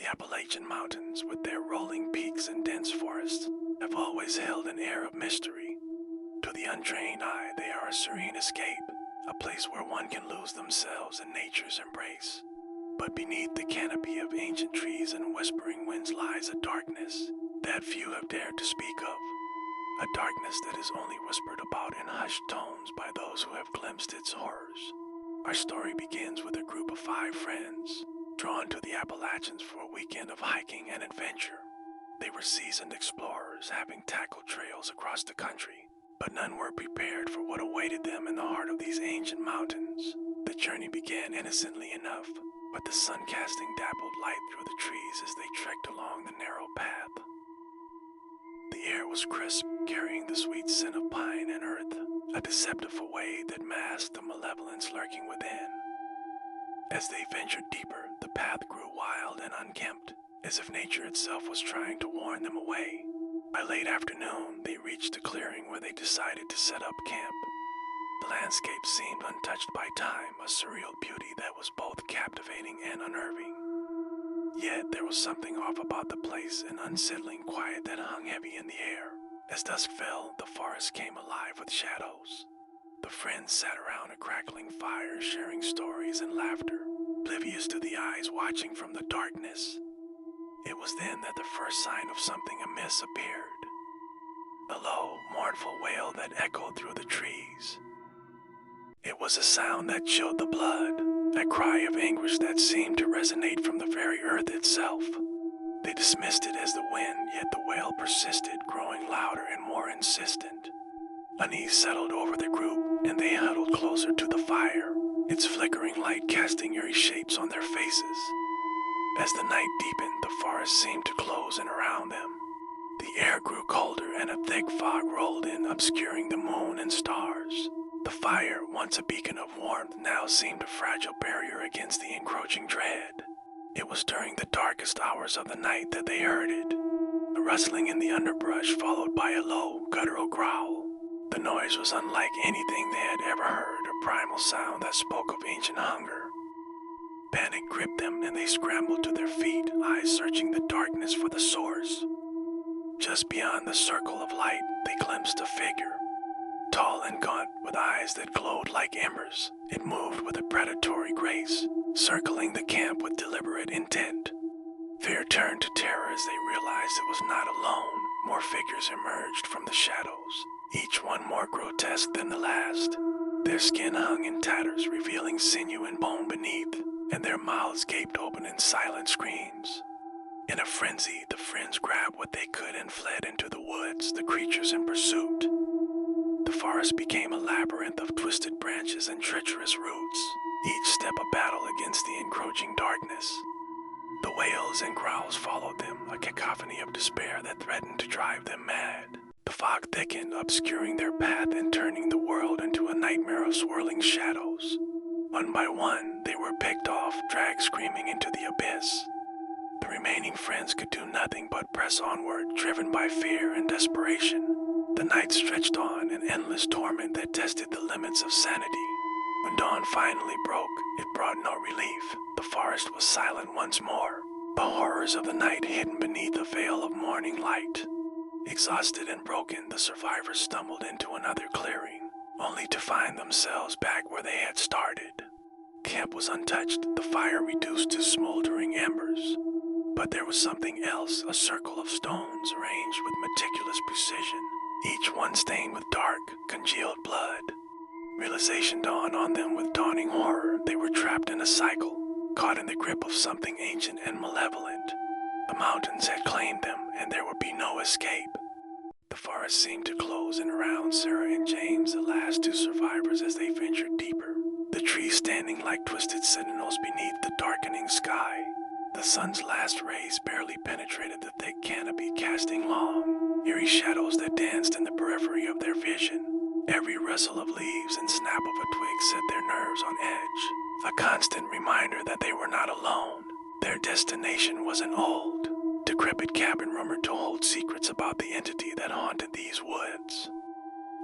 The Appalachian Mountains, with their rolling peaks and dense forests, have always held an air of mystery. To the untrained eye, they are a serene escape, a place where one can lose themselves in nature's embrace. But beneath the canopy of ancient trees and whispering winds lies a darkness that few have dared to speak of. A darkness that is only whispered about in hushed tones by those who have glimpsed its horrors. Our story begins with a group of 5 friends, drawn to the Appalachians for a weekend of hiking and adventure. They were seasoned explorers, having tackled trails across the country, but none were prepared for what awaited them in the heart of these ancient mountains. The journey began innocently enough, but the sun casting dappled light through the trees as they trekked along the narrow path. The air was crisp, carrying the sweet scent of pine and earth, a deceptive array that masked the malevolence lurking within. As they ventured deeper, the path grew wild and unkempt, as if nature itself was trying to warn them away. By late afternoon, they reached a clearing where they decided to set up camp. The landscape seemed untouched by time, a surreal beauty that was both captivating and unnerving. Yet there was something off about the place, an unsettling quiet that hung heavy in the air. As dusk fell, the forest came alive with shadows. The friends sat around a crackling fire, sharing stories and laughter, oblivious to the eyes watching from the darkness. It was then that the first sign of something amiss appeared. A low, mournful wail that echoed through the trees. It was a sound that chilled the blood, a cry of anguish that seemed to resonate from the very earth itself. They dismissed it as the wind, yet the wail persisted, growing louder and more insistent. Unease settled over the group, and they huddled closer to the fire, its flickering light casting eerie shapes on their faces. As the night deepened, the forest seemed to close in around them. The air grew colder, and a thick fog rolled in, obscuring the moon and stars. The fire, once a beacon of warmth, now seemed a fragile barrier against the encroaching dread. It was during the darkest hours of the night that they heard it, a rustling in the underbrush followed by a low, guttural growl. The noise was unlike anything they had ever heard, a primal sound that spoke of ancient hunger. Panic gripped them, and they scrambled to their feet, eyes searching the darkness for the source. Just beyond the circle of light, they glimpsed a figure. Tall and gaunt, with eyes that glowed like embers, it moved with a predatory grace, circling the camp with deliberate intent. Fear turned to terror as they realized it was not alone. More figures emerged from the shadows, each one more grotesque than the last. Their skin hung in tatters, revealing sinew and bone beneath, and their mouths gaped open in silent screams. In a frenzy, the friends grabbed what they could and fled into the woods, the creatures in pursuit. The forest became a labyrinth of twisted branches and treacherous roots, each step a battle against the encroaching darkness. The wails and growls followed them, a cacophony of despair that threatened to drive them mad. The fog thickened, obscuring their path and turning the world into a nightmare of swirling shadows. One by one, they were picked off, dragged screaming into the abyss. The remaining friends could do nothing but press onward, driven by fear and desperation. The night stretched on, an endless torment that tested the limits of sanity. When dawn finally broke, it brought no relief. The forest was silent once more, the horrors of the night hidden beneath a veil of morning light. Exhausted and broken, the survivors stumbled into another clearing, only to find themselves back where they had started. Camp was untouched, the fire reduced to smoldering embers. But there was something else, a circle of stones arranged with meticulous precision, each one stained with dark, congealed blood. Realization dawned on them with dawning horror. They were trapped in a cycle, caught in the grip of something ancient and malevolent. The mountains had claimed them, and there would be no escape. The forest seemed to close in around Sarah and James, the last 2 survivors, as they ventured deeper, the trees standing like twisted sentinels beneath the darkening sky. The sun's last rays barely penetrated the thick canopy, casting long, eerie shadows that danced in the periphery of their vision. Every rustle of leaves and snap of a twig set their nerves on edge, a constant reminder that they were not alone. Their destination was an old, decrepit cabin rumored to hold secrets about the entity that haunted these woods.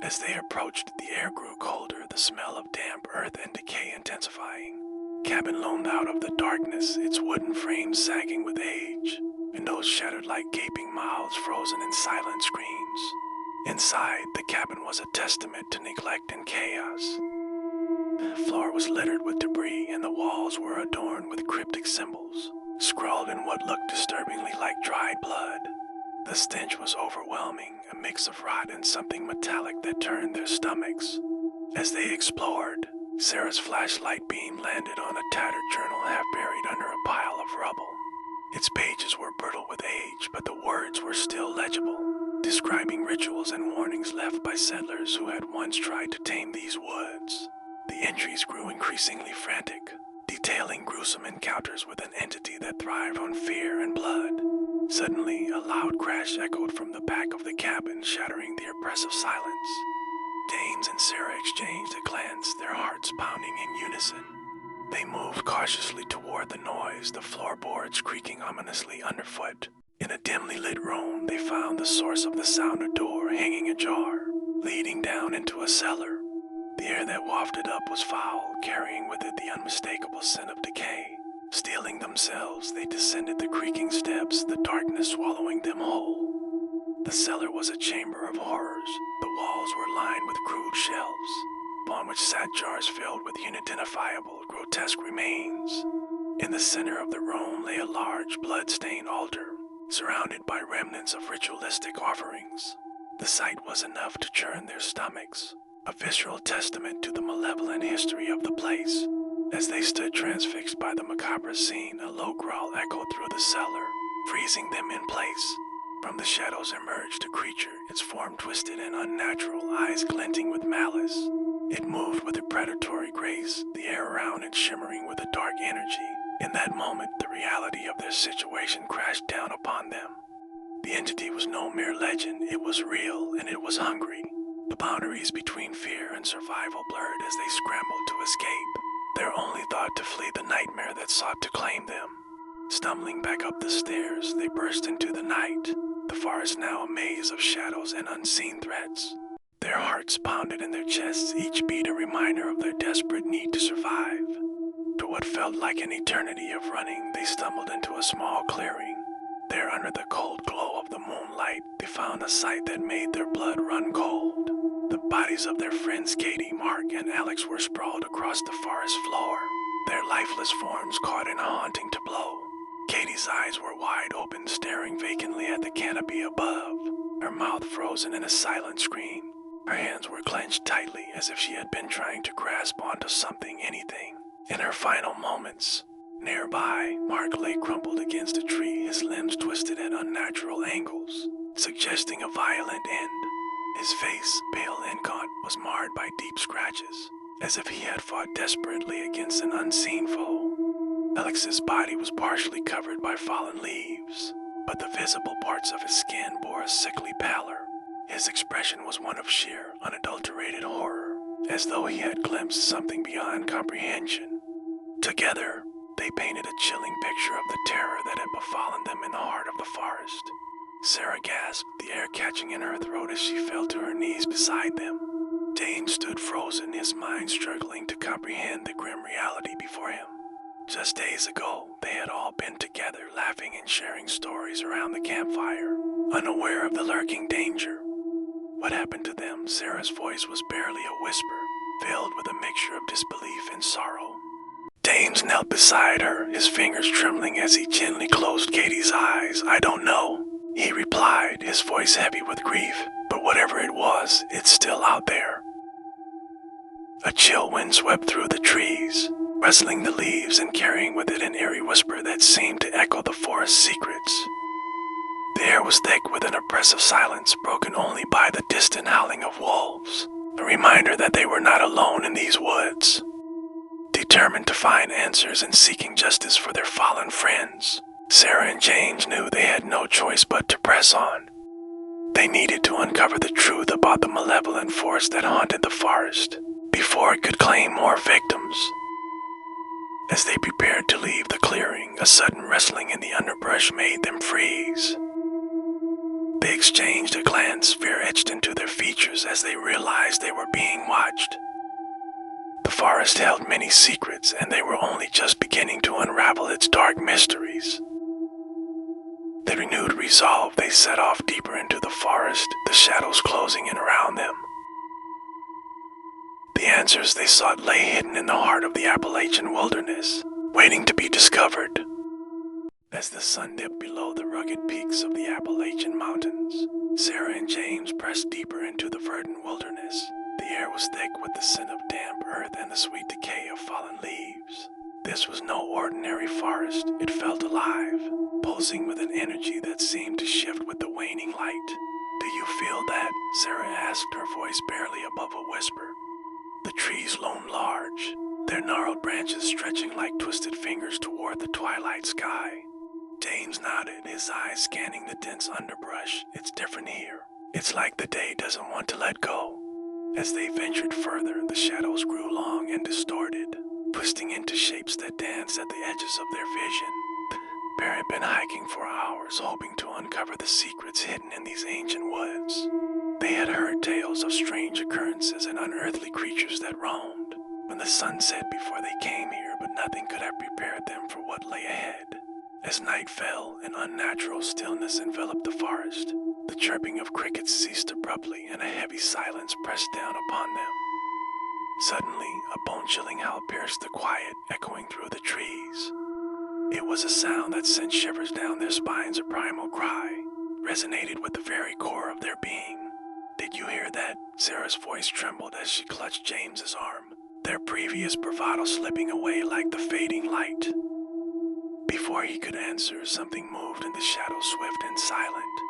As they approached, the air grew colder, the smell of damp earth and decay intensifying. cabin loomed out of the darkness, its wooden frame sagging with age, windows shattered like gaping mouths frozen in silent screams. Inside, the cabin was a testament to neglect and chaos. The floor was littered with debris, and the walls were adorned with cryptic symbols, scrawled in what looked disturbingly like dried blood. The stench was overwhelming, a mix of rot and something metallic that turned their stomachs. As they explored, Sarah's flashlight beam landed on a tattered journal half buried under a pile of rubble. Its pages were brittle with age, but the words were still legible, describing rituals and warnings left by settlers who had once tried to tame these woods. The entries grew increasingly frantic, detailing gruesome encounters with an entity that thrived on fear and blood. Suddenly, a loud crash echoed from the back of the cabin, shattering the oppressive silence. James and Sarah exchanged a glance, their hearts pounding in unison. They moved cautiously toward the noise, the floorboards creaking ominously underfoot. In a dimly lit room, they found the source of the sound, a door hanging ajar, leading down into a cellar. The air that wafted up was foul, carrying with it the unmistakable scent of decay. Steeling themselves, they descended the creaking steps, the darkness swallowing them whole. The cellar was a chamber of horrors. The walls were lined with crude shelves, upon which sat jars filled with unidentifiable, grotesque remains. In the center of the room lay a large, blood-stained altar, surrounded by remnants of ritualistic offerings. The sight was enough to churn their stomachs, a visceral testament to the malevolent history of the place. As they stood transfixed by the macabre scene, a low growl echoed through the cellar, freezing them in place. From the shadows emerged a creature, its form twisted and unnatural, eyes glinting with malice. It moved with a predatory grace, the air around it shimmering with a dark energy. In that moment, the reality of their situation crashed down upon them. The entity was no mere legend, it was real, and it was hungry. The boundaries between fear and survival blurred as they scrambled to escape, their only thought to flee the nightmare that sought to claim them. Stumbling back up the stairs, they burst into the night, the forest now a maze of shadows and unseen threats. Their hearts pounded in their chests, each beat a reminder of their desperate need to survive. To what felt like an eternity of running, they stumbled into a small clearing. There, under the cold glow of the moonlight, they found a sight that made their blood run cold. The bodies of their friends Katie, Mark, and Alex were sprawled across the forest floor, their lifeless forms caught in a haunting tableau. Katie's eyes were wide open, staring vacantly at the canopy above, her mouth frozen in a silent scream. Her hands were clenched tightly, as if she had been trying to grasp onto something, anything. In her final moments, nearby, Mark lay crumpled against a tree, his limbs twisted at unnatural angles, suggesting a violent end. His face, pale and gaunt, was marred by deep scratches, as if he had fought desperately against an unseen foe. Alex's body was partially covered by fallen leaves, but the visible parts of his skin bore a sickly pallor. His expression was one of sheer, unadulterated horror, as though he had glimpsed something beyond comprehension. Together, they painted a chilling picture of the terror that had befallen them in the heart of the forest. Sarah gasped, the air catching in her throat as she fell to her knees beside them. James stood frozen, his mind struggling to comprehend the grim reality before him. Just days ago, they had all been together, laughing and sharing stories around the campfire, unaware of the lurking danger. What happened to them? Sarah's voice was barely a whisper, filled with a mixture of disbelief and sorrow. James knelt beside her, his fingers trembling as he gently closed Katie's eyes. "I don't know," he replied, his voice heavy with grief, "but whatever it was, it's still out there." A chill wind swept through the trees, rustling the leaves and carrying with it an eerie whisper that seemed to echo the forest's secrets. The air was thick with an oppressive silence, broken only by the distant howling of wolves, a reminder that they were not alone in these woods. Determined to find answers and seeking justice for their fallen friends, Sarah and James knew they had no choice but to press on. They needed to uncover the truth about the malevolent force that haunted the forest before it could claim more victims. As they prepared to leave the clearing, a sudden rustling in the underbrush made them freeze. They exchanged a glance, fear etched into their features as they realized they were being watched. The forest held many secrets, and they were only just beginning to unravel its dark mysteries. With renewed resolve, they set off deeper into the forest, the shadows closing in around them. The answers they sought lay hidden in the heart of the Appalachian wilderness, waiting to be discovered. As the sun dipped below the rugged peaks of the Appalachian Mountains, Sarah and James pressed deeper into the verdant wilderness. The air was thick with the scent of damp earth and the sweet decay of fallen leaves. This was no ordinary forest. It felt alive, pulsing with an energy that seemed to shift with the waning light. "Do you feel that?" Sarah asked, her voice barely above a whisper. The trees loomed large, their gnarled branches stretching like twisted fingers toward the twilight sky. James nodded, his eyes scanning the dense underbrush. "It's different here. It's like the day doesn't want to let go." As they ventured further, the shadows grew long and distorted, twisting into shapes that danced at the edges of their vision. The pair had been hiking for hours, hoping to uncover the secrets hidden in these ancient woods. They had heard tales of strange occurrences and unearthly creatures that roamed. When the sun set before they came here, but nothing could have prepared them for what lay ahead. As night fell, an unnatural stillness enveloped the forest. The chirping of crickets ceased abruptly, and a heavy silence pressed down upon them. Suddenly, a bone-chilling howl pierced the quiet, echoing through the trees. It was a sound that sent shivers down their spines, a primal cry, resonated with the very core of their being. "Did you hear that?" Sarah's voice trembled as she clutched James's arm, their previous bravado slipping away like the fading light. Before he could answer, something moved in the shadows, swift and silent.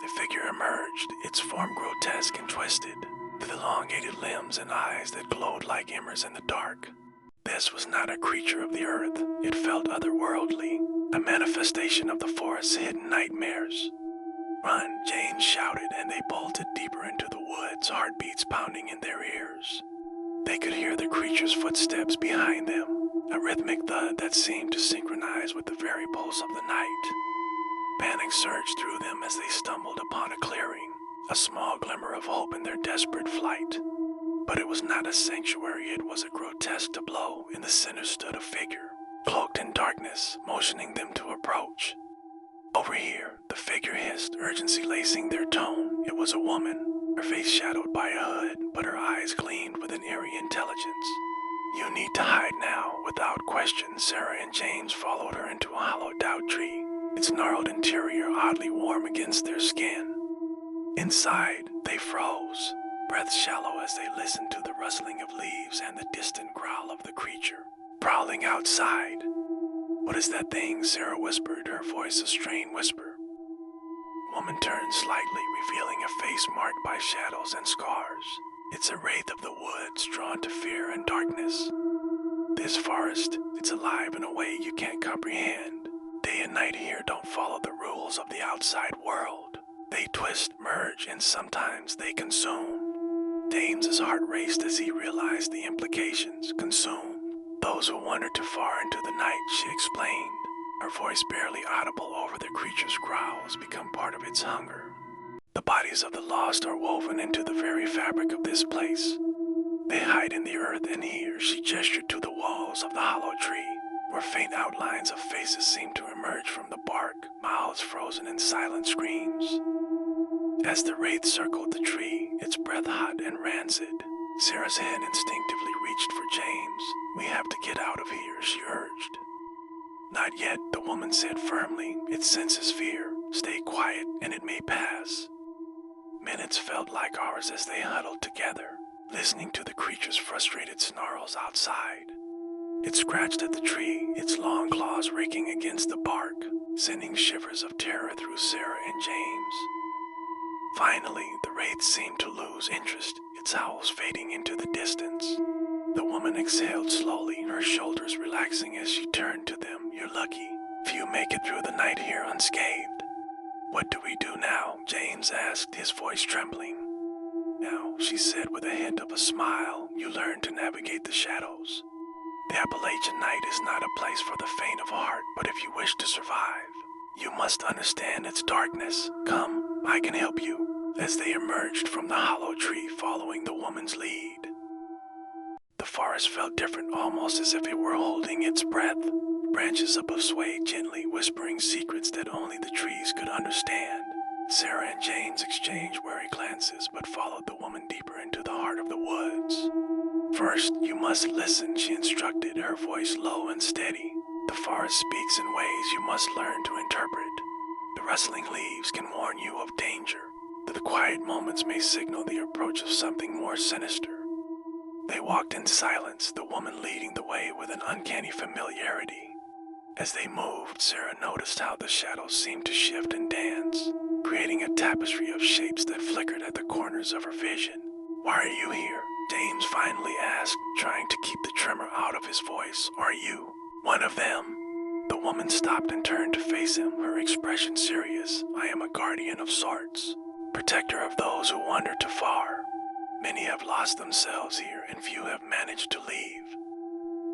The figure emerged, its form grotesque and twisted, with elongated limbs and eyes that glowed like embers in the dark. This was not a creature of the earth. It felt otherworldly, a manifestation of the forest's hidden nightmares. "Run!" James shouted, and they bolted deeper into the woods, heartbeats pounding in their ears. They could hear the creature's footsteps behind them, a rhythmic thud that seemed to synchronize with the very pulse of the night. Panic surged through them as they stumbled upon a clearing, a small glimmer of hope in their desperate flight. But it was not a sanctuary, it was a grotesque tableau. In the center stood a figure, cloaked in darkness, motioning them to approach. "Over here," the figure hissed, urgency lacing their tone. It was a woman, her face shadowed by a hood, but her eyes gleamed with an eerie intelligence. "You need to hide now." Without question, Sarah and James followed her into a hollow doubt tree, its gnarled interior oddly warm against their skin. Inside, they froze, breath shallow as they listened to the rustling of leaves and the distant growl of the creature prowling outside. "What is that thing?" Sarah whispered, her voice a strained whisper. The woman turned slightly, revealing a face marked by shadows and scars. "It's a wraith of the woods, drawn to fear and darkness. This forest, it's alive in a way you can't comprehend. Day and night here don't follow the rules of the outside world. They twist, merge, and sometimes they consume." James's heart raced as he realized the implications. Consume those who wander too far into the night, she explained, her voice barely audible over the creature's growls, become part of its hunger. "The bodies of the lost are woven into the very fabric of this place. They hide in the earth, and here," she gestured to the walls of the hollow tree, where faint outlines of faces seemed to emerge from the bark, mouths frozen in silent screams. As the wraith circled the tree, its breath hot and rancid, Sarah's hand instinctively reached for James. "We have to get out of here," she urged. "Not yet," the woman said firmly. "It senses fear. Stay quiet, and it may pass." Minutes felt like hours as they huddled together, listening to the creature's frustrated snarls outside. It scratched at the tree, its long claws raking against the bark, sending shivers of terror through Sarah and James. Finally, the wraith seemed to lose interest, its howls fading into the distance. The woman exhaled slowly, her shoulders relaxing as she turned to them. "You're lucky. Few make it through the night here unscathed." "What do we do now?" James asked, his voice trembling. "Now," she said with a hint of a smile, "you learn to navigate the shadows. The Appalachian night is not a place for the faint of heart, but if you wish to survive, you must understand its darkness. Come, I can help you." As they emerged from the hollow tree following the woman's lead, The forest felt different, almost as if it were holding its breath. Branches above swayed gently, whispering secrets that only the trees could understand. Sarah and James exchanged wary glances, but followed the woman deeper into the heart of the woods. First, you must listen, she instructed, her voice low and steady. The forest speaks in ways you must learn to interpret. The rustling leaves can warn you of danger. The quiet moments may signal the approach of something more sinister. They walked in silence, the woman leading the way with an uncanny familiarity. As they moved, Sarah noticed how the shadows seemed to shift and dance, creating a tapestry of shapes that flickered at the corners of her vision. "Why are you here?" James finally asked, trying to keep the tremor out of his voice. "Are you one of them?" The woman stopped and turned to face him, her expression serious. "I am a guardian of sorts, protector of those who wander too far. Many have lost themselves here, and few have managed to leave."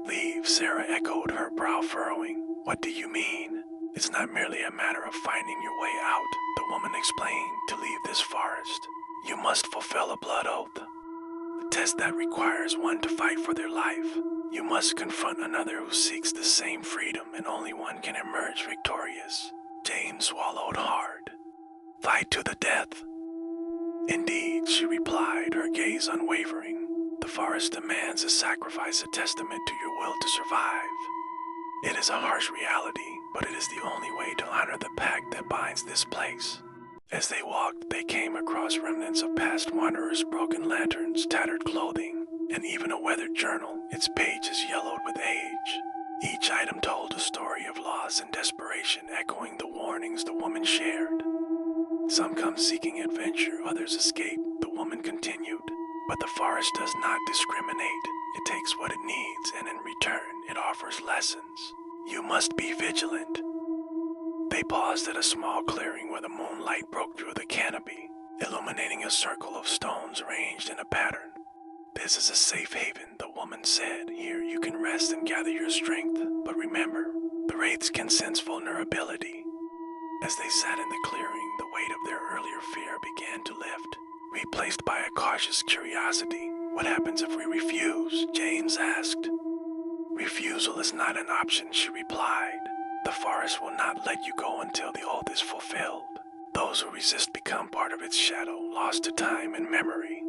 "Leave," Sarah echoed, her brow furrowing. "What do you mean?" "It's not merely a matter of finding your way out," the woman explained. "To leave this forest, you must fulfill a blood oath. A test that requires one to fight for their life. You must confront another who seeks the same freedom, and only one can emerge victorious." James swallowed hard. "Fight to the death?" "Indeed," she replied, her gaze unwavering. "The forest demands a sacrifice, a testament to your will to survive. It is a harsh reality, but it is the only way to honor the pact that binds this place." As they walked, they came across remnants of past wanderers, broken lanterns, tattered clothing, and even a weathered journal, its pages yellowed with age. Each item told a story of loss and desperation, echoing the warnings the woman shared. "Some come seeking adventure, others escape," the woman continued. "But the forest does not discriminate. It takes what it needs, and in return, it offers lessons. You must be vigilant." They paused at a small clearing where the moonlight broke through the canopy, illuminating a circle of stones arranged in a pattern. "This is a safe haven," the woman said. "Here you can rest and gather your strength. But remember, the wraiths can sense vulnerability." As they sat in the clearing, the weight of their earlier fear began to lift, replaced by a cautious curiosity. "What happens if we refuse?" James asked. "Refusal is not an option," she replied. "The forest will not let you go until the oath is fulfilled. Those who resist become part of its shadow, lost to time and memory."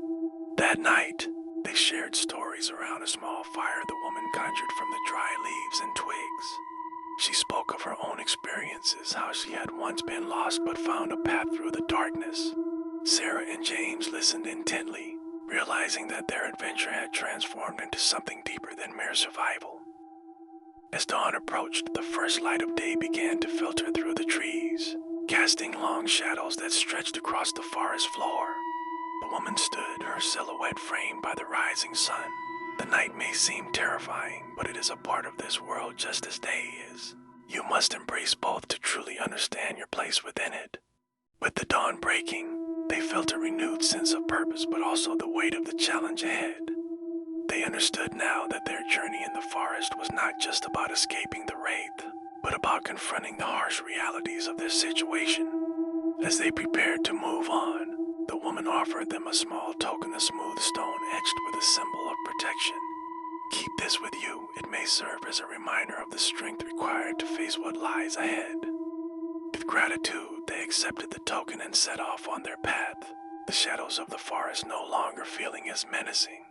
That night, they shared stories around a small fire the woman conjured from the dry leaves and twigs. She spoke of her own experiences, how she had once been lost but found a path through the darkness. Sarah and James listened intently, realizing that their adventure had transformed into something deeper than mere survival. As dawn approached, the first light of day began to filter through the trees, casting long shadows that stretched across the forest floor. The woman stood, her silhouette framed by the rising sun. "The night may seem terrifying, but it is a part of this world just as day is. You must embrace both to truly understand your place within it." With the dawn breaking, they felt a renewed sense of purpose, but also the weight of the challenge ahead. They understood now that their journey in the forest was not just about escaping the wraith, but about confronting the harsh realities of their situation. As they prepared to move on, the woman offered them a small token, a smooth stone etched with a symbol of protection. "Keep this with you. It may serve as a reminder of the strength required to face what lies ahead." With gratitude, they accepted the token and set off on their path, the shadows of the forest no longer feeling as menacing.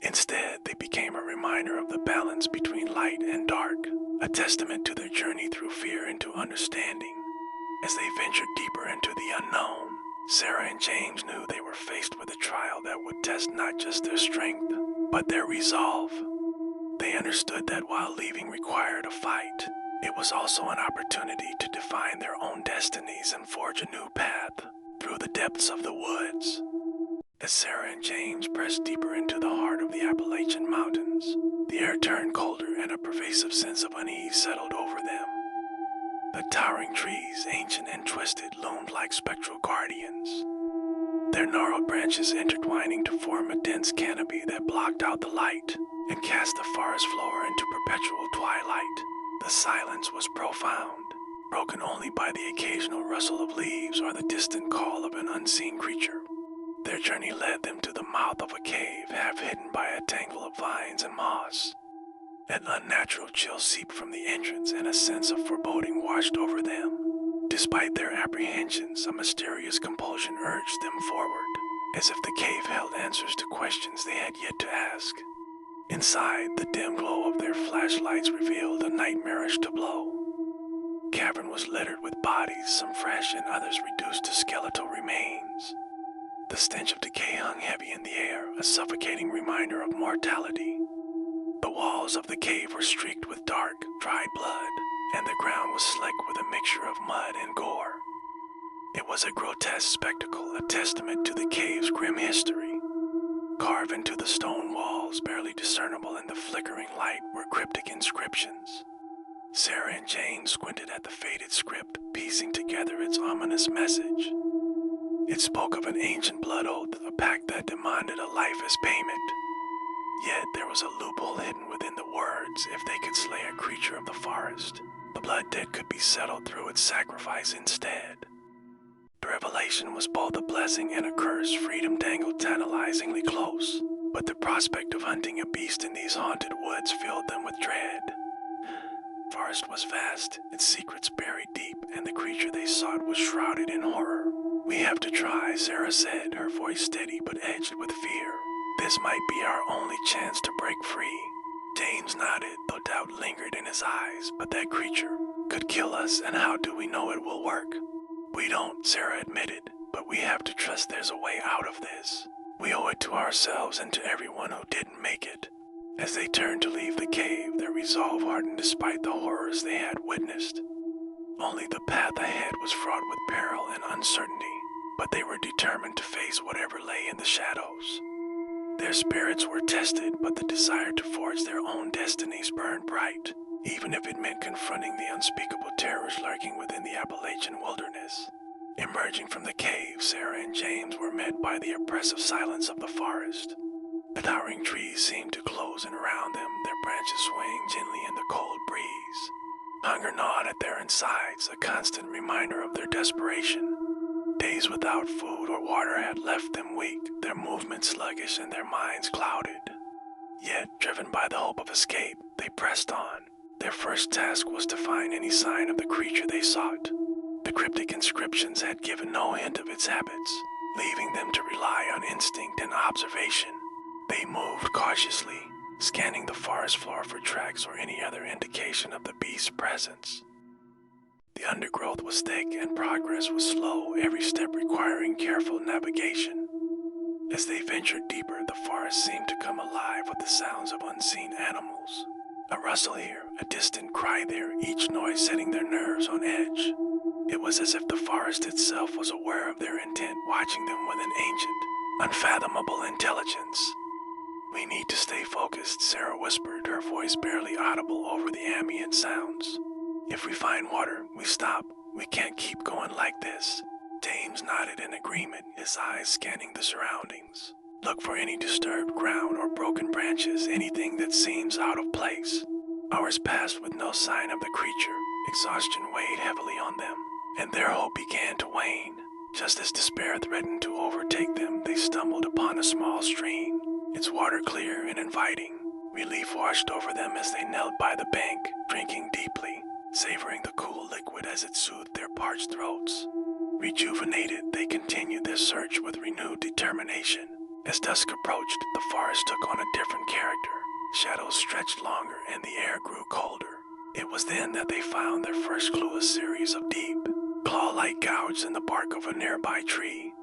Instead, they became a reminder of the balance between light and dark, a testament to their journey through fear into understanding. As they ventured deeper into the unknown, Sarah and James knew they were faced with a trial that would test not just their strength, but their resolve. They understood that while leaving required a fight, it was also an opportunity to define their own destinies and forge a new path through the depths of the woods. As Sarah and James pressed deeper into the heart of the Appalachian Mountains, the air turned colder and a pervasive sense of unease settled over them. The towering trees, ancient and twisted, loomed like spectral guardians, their gnarled branches intertwining to form a dense canopy that blocked out the light and cast the forest floor into perpetual twilight. The silence was profound, broken only by the occasional rustle of leaves or the distant call of an unseen creature. Their journey led them to the mouth of a cave half hidden by a tangle of vines and moss. An unnatural chill seeped from the entrance and a sense of foreboding washed over them. Despite their apprehensions, a mysterious compulsion urged them forward, as if the cave held answers to questions they had yet to ask. Inside, the dim glow of their flashlights revealed a nightmarish tableau. The cavern was littered with bodies, some fresh and others reduced to skeletal remains. The stench of decay hung heavy in the air, a suffocating reminder of mortality. The walls of the cave were streaked with dark, dried blood, and the ground was slick with a mixture of mud and gore. It was a grotesque spectacle, a testament to the cave's grim history. Carved into the stone walls, barely discernible in the flickering light, were cryptic inscriptions. Sarah and Jane squinted at the faded script, piecing together its ominous message. It spoke of an ancient blood oath, a pact that demanded a life as payment. Yet there was a loophole hidden within the words. If they could slay a creature of the forest, the blood debt could be settled through its sacrifice instead. The revelation was both a blessing and a curse. Freedom dangled tantalizingly close, but the prospect of hunting a beast in these haunted woods filled them with dread. The forest was vast, its secrets buried deep, and the creature they sought was shrouded in horror. "We have to try," Sarah said, her voice steady but edged with fear. "This might be our only chance to break free." James nodded, though doubt lingered in his eyes. "But that creature could kill us, and how do we know it will work?" "We don't," Sarah admitted, "but we have to trust there's a way out of this. We owe it to ourselves and to everyone who didn't make it." As they turned to leave the cave, their resolve hardened despite the horrors they had witnessed. Only the path ahead was fraught with peril and uncertainty, but they were determined to face whatever lay in the shadows. Their spirits were tested, but the desire to forge their own destinies burned bright, even if it meant confronting the unspeakable terrors lurking within the Appalachian wilderness. Emerging from the cave, Sarah and James were met by the oppressive silence of the forest. The towering trees seemed to close in around them, their branches swaying gently in the cold breeze. Hunger gnawed at their insides, a constant reminder of their desperation. Days without food or water had left them weak, their movements sluggish and their minds clouded. Yet, driven by the hope of escape, they pressed on. Their first task was to find any sign of the creature they sought. The cryptic inscriptions had given no hint of its habits, leaving them to rely on instinct and observation. They moved cautiously, scanning the forest floor for tracks or any other indication of the beast's presence. The undergrowth was thick and progress was slow, every step requiring careful navigation. As they ventured deeper, the forest seemed to come alive with the sounds of unseen animals. A rustle here, a distant cry there, each noise setting their nerves on edge. It was as if the forest itself was aware of their intent, watching them with an ancient, unfathomable intelligence. "We need to stay focused," Sarah whispered, her voice barely audible over the ambient sounds. "If we find water, we stop. We can't keep going like this." James nodded in agreement, his eyes scanning the surroundings. "Look for any disturbed ground or broken branches, anything that seems out of place." Hours passed with no sign of the creature. Exhaustion weighed heavily on them, and their hope began to wane. Just as despair threatened to overtake them, they stumbled upon a small stream, its water clear and inviting. Relief washed over them as they knelt by the bank, drinking deeply, savoring the cool liquid as it soothed their parched throats. Rejuvenated, they continued their search with renewed determination. As dusk approached, the forest took on a different character. Shadows stretched longer and the air grew colder. It was then that they found their first clue, a series of deep, claw-like gouges in the bark of a nearby tree.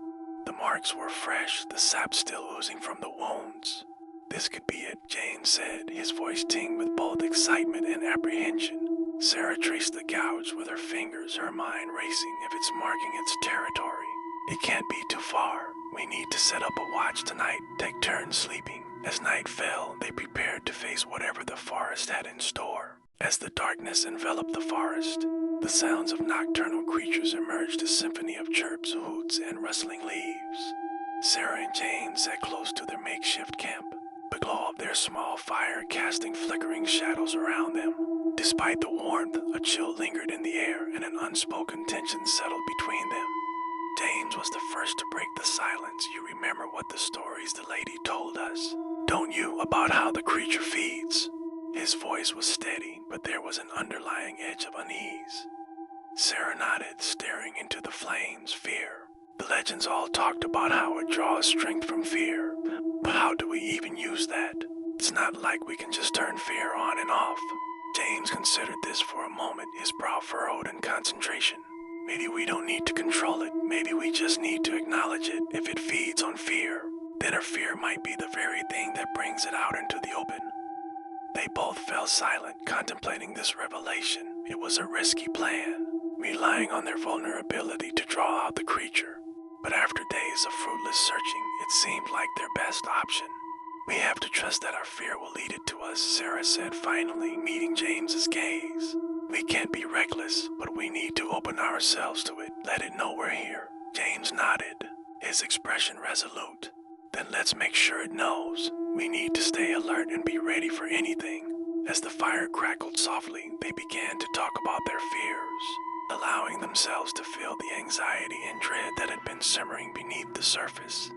The marks were fresh, the sap still oozing from the wounds. "This could be it," James said, his voice tinged with both excitement and apprehension. Sarah traced the gouge with her fingers, her mind racing. "If it's marking its territory, it can't be too far. We need to set up a watch tonight, take turns sleeping." As night fell, they prepared to face whatever the forest had in store. As the darkness enveloped the forest, the sounds of nocturnal creatures emerged, a symphony of chirps, hoots, and rustling leaves. Sarah and Jane sat close to their makeshift camp, the glow of their small fire casting flickering shadows around them. Despite the warmth, a chill lingered in the air and an unspoken tension settled between them. James was the first to break the silence. You remember what the stories the lady told us, don't you, about how the creature feeds? His voice was steady, but there was an underlying edge of unease. Sarah nodded, staring into the flames. Fear. The legends all talked about how it draws strength from fear. But how do we even use that? It's not like we can just turn fear on and off. James considered this for a moment, his brow furrowed in concentration. Maybe we don't need to control it. Maybe we just need to acknowledge it. If it feeds on fear, then our fear might be the very thing that brings it out into the open. They both fell silent, contemplating this revelation. It was a risky plan, relying on their vulnerability to draw out the creature. But after days of fruitless searching, it seemed like their best option. We have to trust that our fear will lead it to us, Sarah said finally, meeting James's gaze. We can't be reckless, but we need to open ourselves to it, let it know we're here. James nodded, his expression resolute. Then let's make sure it knows. We need to stay alert and be ready for anything. As the fire crackled softly, they began to talk about their fears, allowing themselves to feel the anxiety and dread that had been simmering beneath the surface.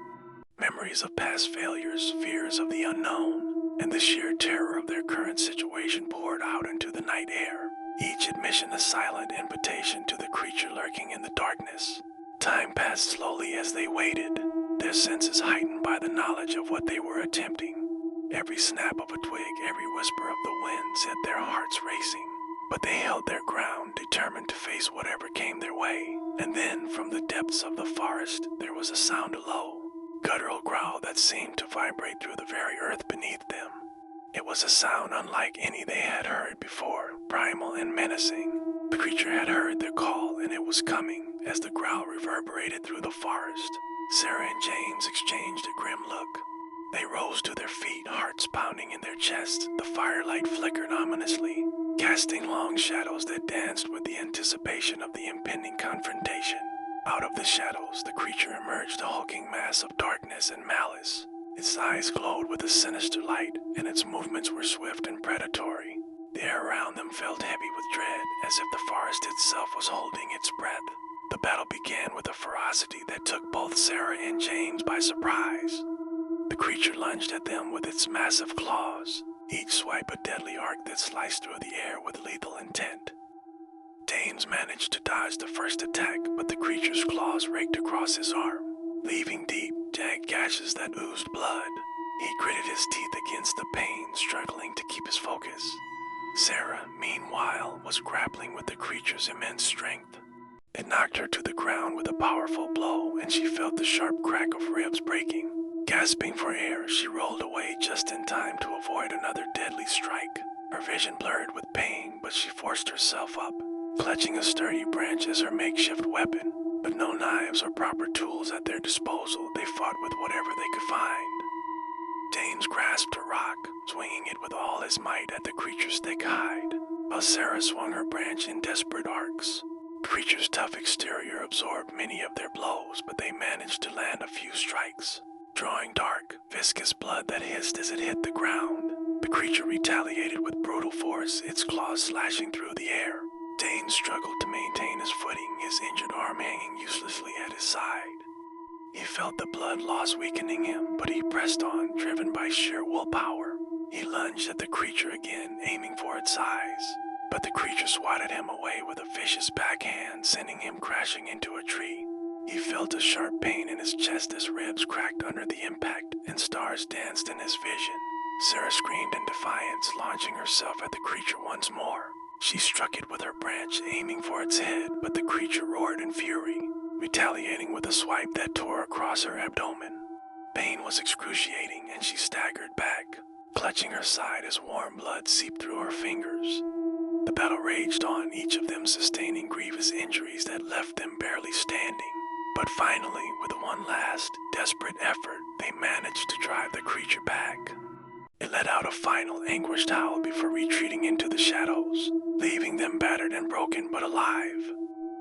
Memories of past failures, fears of the unknown, and the sheer terror of their current situation poured out into the night air, each admission a silent invitation to the creature lurking in the darkness. Time passed slowly as they waited, their senses heightened by the knowledge of what they were attempting. Every snap of a twig, every whisper of the wind set their hearts racing. But they held their ground, determined to face whatever came their way. And then, from the depths of the forest, there was a sound low, guttural growl that seemed to vibrate through the very earth beneath them. It was a sound unlike any they had heard before, primal and menacing. The creature had heard their call, and it was coming. As the growl reverberated through the forest, Sarah and James exchanged a grim look. They rose to their feet, hearts pounding in their chests. The firelight flickered ominously, casting long shadows that danced with the anticipation of the impending confrontation. Out of the shadows, the creature emerged, a hulking mass of darkness and malice. Its eyes glowed with a sinister light, and its movements were swift and predatory. The air around them felt heavy with dread, as if the forest itself was holding its breath. The battle began with a ferocity that took both Sarah and James by surprise. The creature lunged at them with its massive claws, each swipe a deadly arc that sliced through the air with lethal intent. James managed to dodge the first attack, but the creature's claws raked across his arm, leaving deep, jagged gashes that oozed blood. He gritted his teeth against the pain, struggling to keep his focus. Sarah, meanwhile, was grappling with the creature's immense strength. It knocked her to the ground with a powerful blow, and she felt the sharp crack of ribs breaking. Gasping for air, she rolled away just in time to avoid another deadly strike. Her vision blurred with pain, but she forced herself up, clutching a sturdy branch as her makeshift weapon. With no knives or proper tools at their disposal, they fought with whatever they could find. James grasped a rock, swinging it with all his might at the creature's thick hide, while Sarah swung her branch in desperate arcs. The creature's tough exterior absorbed many of their blows, but they managed to land a few strikes, drawing dark, viscous blood that hissed as it hit the ground. The creature retaliated with brutal force, its claws slashing through the air. James struggled to maintain his footing, his injured arm hanging uselessly at his side. He felt the blood loss weakening him, but he pressed on, driven by sheer willpower. He lunged at the creature again, aiming for its eyes. But the creature swatted him away with a vicious backhand, sending him crashing into a tree. He felt a sharp pain in his chest as ribs cracked under the impact, and stars danced in his vision. Sarah screamed in defiance, launching herself at the creature once more. She struck it with her branch, aiming for its head, but the creature roared in fury, retaliating with a swipe that tore across her abdomen. Pain was excruciating, and she staggered back, clutching her side as warm blood seeped through her fingers. The battle raged on, each of them sustaining grievous injuries that left them barely standing. But finally, with one last, desperate effort, they managed to drive the creature back. It let out a final, anguished howl before retreating into the shadows, leaving them battered and broken but alive.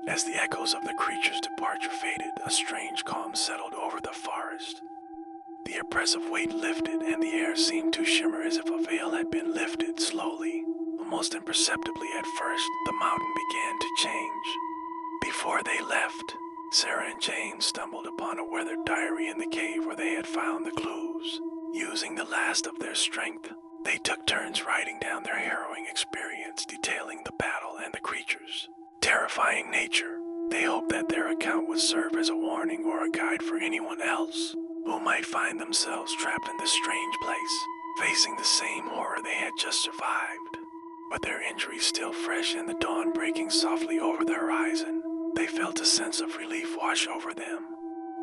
As the echoes of the creature's departure faded, a strange calm settled over the forest. The oppressive weight lifted, and the air seemed to shimmer as if a veil had been lifted slowly. Almost imperceptibly at first, the mountain began to change. Before they left, Sarah and Jane stumbled upon a weathered diary in the cave where they had found the clues. Using the last of their strength, they took turns writing down their harrowing experience, detailing the battle and the creatures. Terrifying nature. They hoped that their account would serve as a warning or a guide for anyone else who might find themselves trapped in this strange place, facing the same horror they had just survived. With their injuries still fresh and the dawn breaking softly over the horizon, they felt a sense of relief wash over them.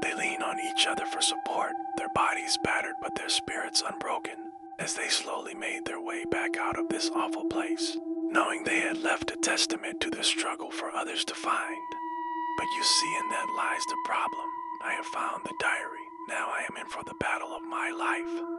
They leaned on each other for support, their bodies battered but their spirits unbroken, as they slowly made their way back out of this awful place, knowing they had left a testament to their struggle for others to find. But you see, in that lies the problem. I have found the diary. Now I am in for the battle of my life.